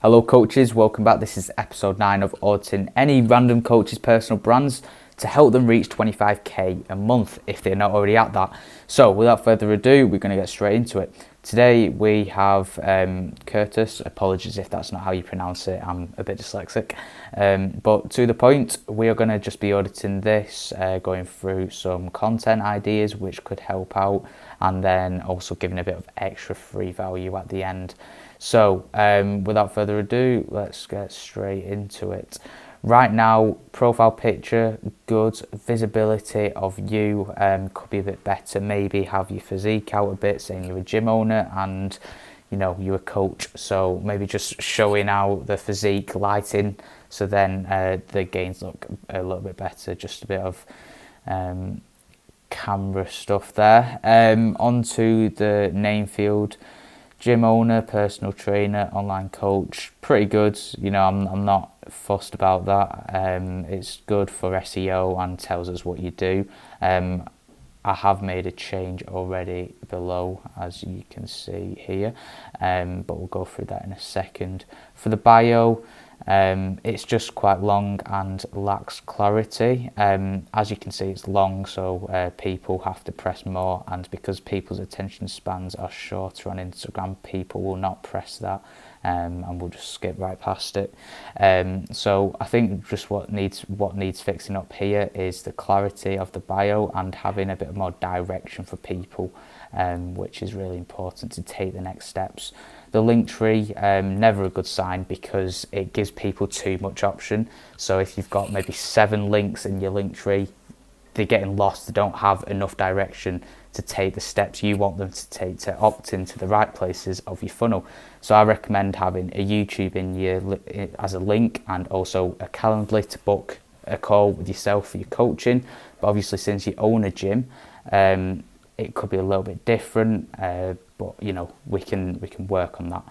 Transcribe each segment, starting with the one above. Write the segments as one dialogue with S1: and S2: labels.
S1: Hello coaches, welcome back. This is episode 9 of Auditing any random coach's personal brands to help them reach 25k a month if they're not already at that. So without further ado, we're going to get straight into it. Today we have Curtis. Apologies if that's not how you pronounce it, I'm a bit dyslexic. But to the point, we are going to just be auditing this, going through some content ideas which could help out, and then also giving a bit of extra free value at the end. So without further ado, let's get straight into it. Right now, profile picture, good. Visibility of you could be a bit better. Maybe have your physique out a bit, saying you're a gym owner and you know you're a coach. So maybe just showing out the physique, lighting, so then the gains look a little bit better. Just a bit of camera stuff there. Onto the name field. Gym owner, personal trainer, online coach, pretty good. You know, I'm not fussed about that. It's good for SEO and tells us what you do. I have made a change already below, as you can see here, but we'll go through that in a second. For the bio, it's just quite long and lacks clarity. As you can see, it's long, so people have to press more, and because people's attention spans are shorter on Instagram, people will not press that, and we'll just skip right past it. So I think just what needs fixing up here is the clarity of the bio and having a bit more direction for people, which is really important to take the next steps. The link tree, never a good sign because it gives people too much option. So if you've got maybe 7 links in your link tree, they're getting lost. They don't have enough direction to take the steps you want them to take to opt into the right places of your funnel. So I recommend having a YouTube in your as a link, and also a Calendly to book a call with yourself for your coaching. But obviously, since you own a gym, it could be a little bit different, but you know, we can work on that.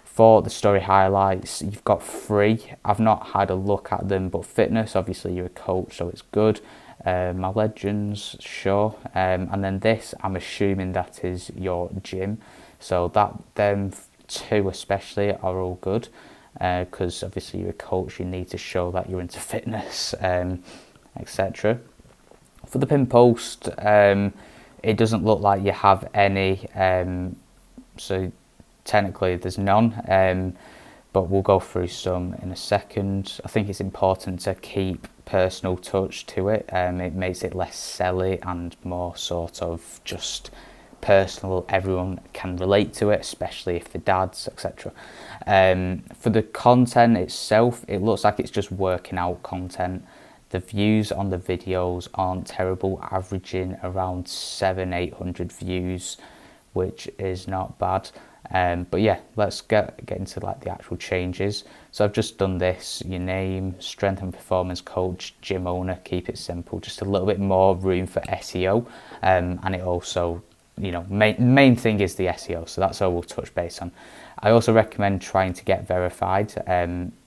S1: For the story highlights, you've got 3. I've not had a look at them, but fitness, obviously you're a coach, so it's good. My legends, sure, and then this, I'm assuming that is your gym, so them 2 especially are all good, because obviously you're a coach, you need to show that you're into fitness, etc. For the pin post, it doesn't look like you have any, so technically there's none, but we'll go through some in a second. I think it's important to keep personal touch to it. It makes it less selly and more sort of just personal. Everyone can relate to it, especially if they're dads, etc. For the content itself, it looks like it's just working out content. The views on the videos aren't terrible, averaging around 700-800 views, which is not bad. But yeah, let's get into like the actual changes. So I've just done this: your name, strength and performance coach, gym owner. Keep it simple, just a little bit more room for SEO, and it also, you know, main thing is the SEO, so that's all we'll touch base on. I also recommend trying to get verified,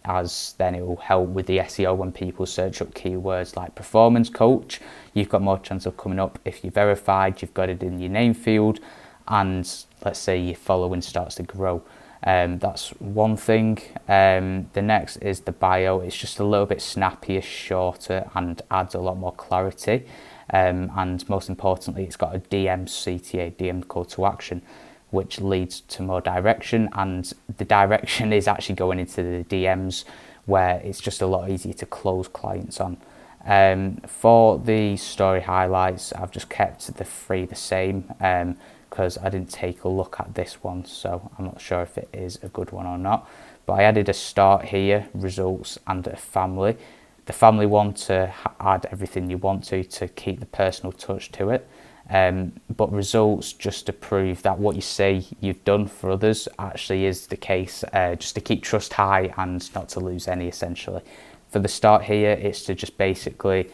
S1: as then it will help with the SEO when people search up keywords like performance coach. You've got more chance of coming up if you're verified, you've got it in your name field, and let's say your following starts to grow. That's one thing. The next is the bio. It's just a little bit snappier, shorter, and adds a lot more clarity. And most importantly, it's got a DM CTA, DM call to action, which leads to more direction, and the direction is actually going into the DMs, where it's just a lot easier to close clients on. For the story highlights, I've just kept the 3 the same, because I didn't take a look at this one, so I'm not sure if it is a good one or not. But I added a start here, results, and a family. The family one to add everything you want to keep the personal touch to it, but results just to prove that what you say you've done for others actually is the case, just to keep trust high and not to lose any, essentially. For the start here, it's to just basically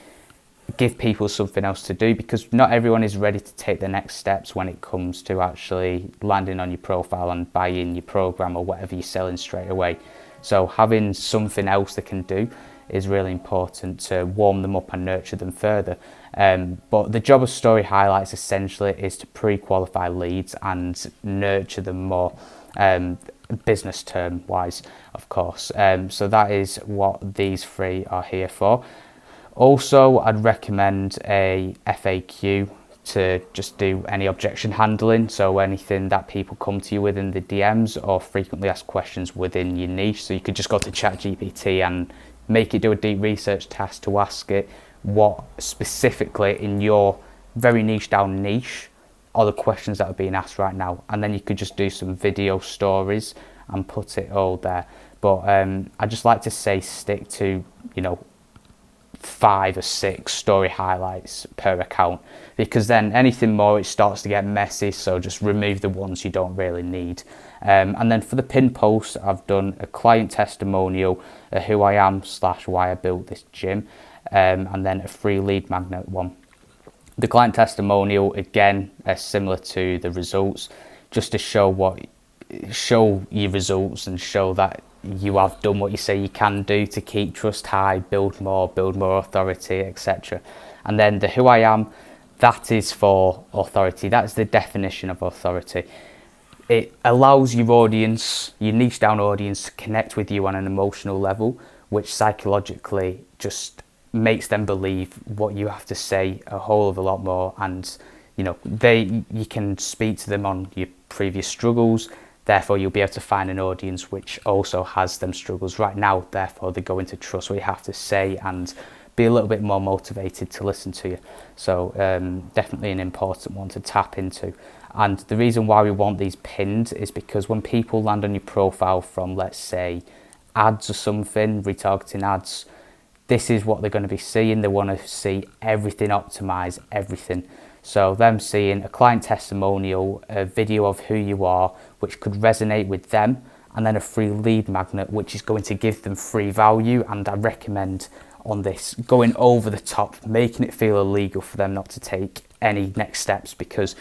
S1: give people something else to do, because not everyone is ready to take the next steps when it comes to actually landing on your profile and buying your program or whatever you're selling straight away. So having something else they can do is really important to warm them up and nurture them further. But the job of story highlights essentially is to pre-qualify leads and nurture them more. business term wise, of course. So that is what these 3 are here for. Also, I'd recommend a FAQ to just do any objection handling, so anything that people come to you with in the DMs or frequently asked questions within your niche. So you could just go to ChatGPT and make it do a deep research task to ask it what specifically in your very niche down niche are the questions that are being asked right now, and then you could just do some video stories and put it all there. But I just like to say stick to 5 or 6 story highlights per account, because then anything more it starts to get messy, so just remove the ones you don't really need. And then for the pin post, I've done a client testimonial, a who I am / why I built this gym, and then a free lead magnet one. The client testimonial, again, similar to the results, just to show your results and show that you have done what you say you can do to keep trust high, build more authority, etc. And then the who I am, that is for authority. That's the definition of authority. It allows your audience, your niche down audience, to connect with you on an emotional level, which psychologically just makes them believe what you have to say a whole of a lot more. And you can speak to them on your previous struggles, therefore you'll be able to find an audience which also has them struggles right now, therefore they go into trust what you have to say and be a little bit more motivated to listen to you. So definitely an important one to tap into. And the reason why we want these pinned is because when people land on your profile from, let's say, ads or something, retargeting ads, this is what they're going to be seeing. They want to see everything optimized, everything. So them seeing a client testimonial, a video of who you are, which could resonate with them, and then a free lead magnet, which is going to give them free value. And I recommend on this going over the top, making it feel illegal for them not to take any next steps, because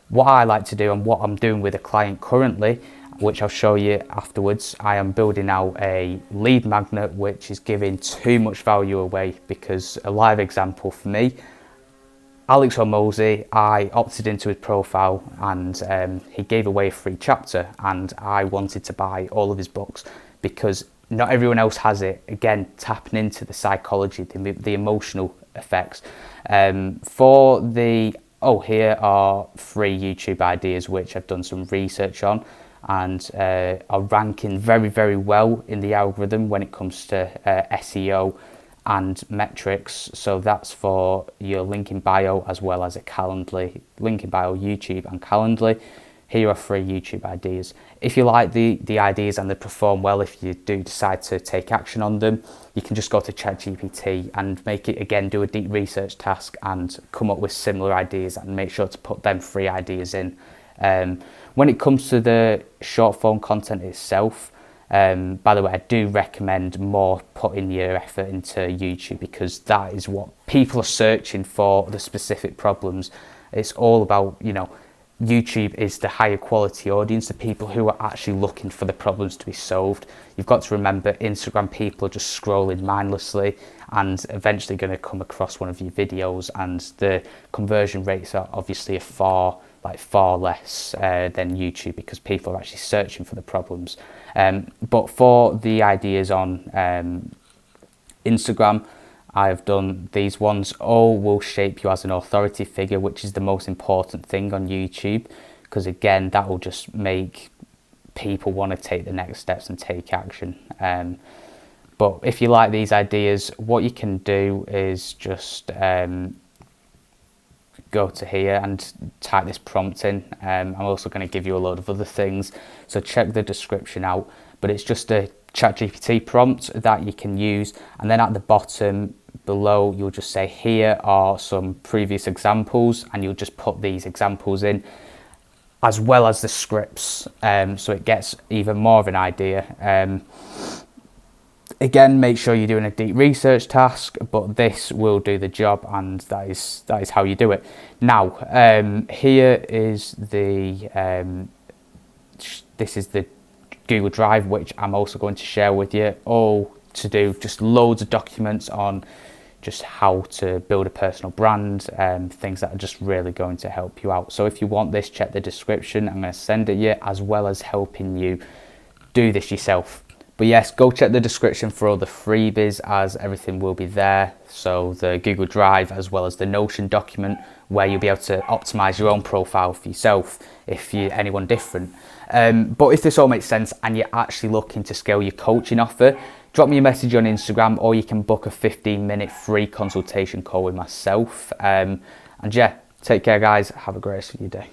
S1: what I like to do and what I'm doing with a client currently, which I'll show you afterwards, I am building out a lead magnet which is giving too much value away. Because a live example for me, Alex Hormozy, I opted into his profile and he gave away a free chapter, and I wanted to buy all of his books because not everyone else has it. Again, tapping into the psychology, the emotional effects. Here are 3 YouTube ideas which I've done some research on and are ranking very, very well in the algorithm when it comes to SEO and metrics. So that's for your link in bio as well as a Calendly, link in bio, YouTube and Calendly. Here are 3 YouTube ideas. If you like the ideas and they perform well, if you do decide to take action on them, you can just go to ChatGPT and make it, again, do a deep research task and come up with similar ideas and make sure to put them 3 ideas in. When it comes to the short form content itself, by the way, I do recommend more putting your effort into YouTube, because that is what people are searching for, the specific problems. It's all about, YouTube is the higher quality audience, the people who are actually looking for the problems to be solved. You've got to remember, Instagram people are just scrolling mindlessly and eventually going to come across one of your videos, and the conversion rates are obviously far less than YouTube, because people are actually searching for the problems. But for the ideas on Instagram, I've done these ones. All will shape you as an authority figure, which is the most important thing on YouTube, because again, that will just make people want to take the next steps and take action. But if you like these ideas, what you can do is just go to here and type this prompt in. I'm also going to give you a load of other things, so check the description out. But it's just a ChatGPT prompt that you can use, and then at the bottom below you'll just say, here are some previous examples, and you'll just put these examples in as well as the scripts, so it gets even more of an idea. Again, make sure you're doing a deep research task, but this will do the job, and that is how you do it. Now, here is this is the Google Drive, which I'm also going to share with you, all to do just loads of documents on just how to build a personal brand, things that are just really going to help you out. So if you want this, check the description. I'm going to send it you, as well as helping you do this yourself. But yes, go check the description for all the freebies, as everything will be there. So the Google Drive as well as the Notion document, where you'll be able to optimize your own profile for yourself if you're anyone different. But if this all makes sense and you're actually looking to scale your coaching offer, drop me a message on Instagram, or you can book a 15-minute free consultation call with myself. And yeah, take care guys. Have a great rest of your day.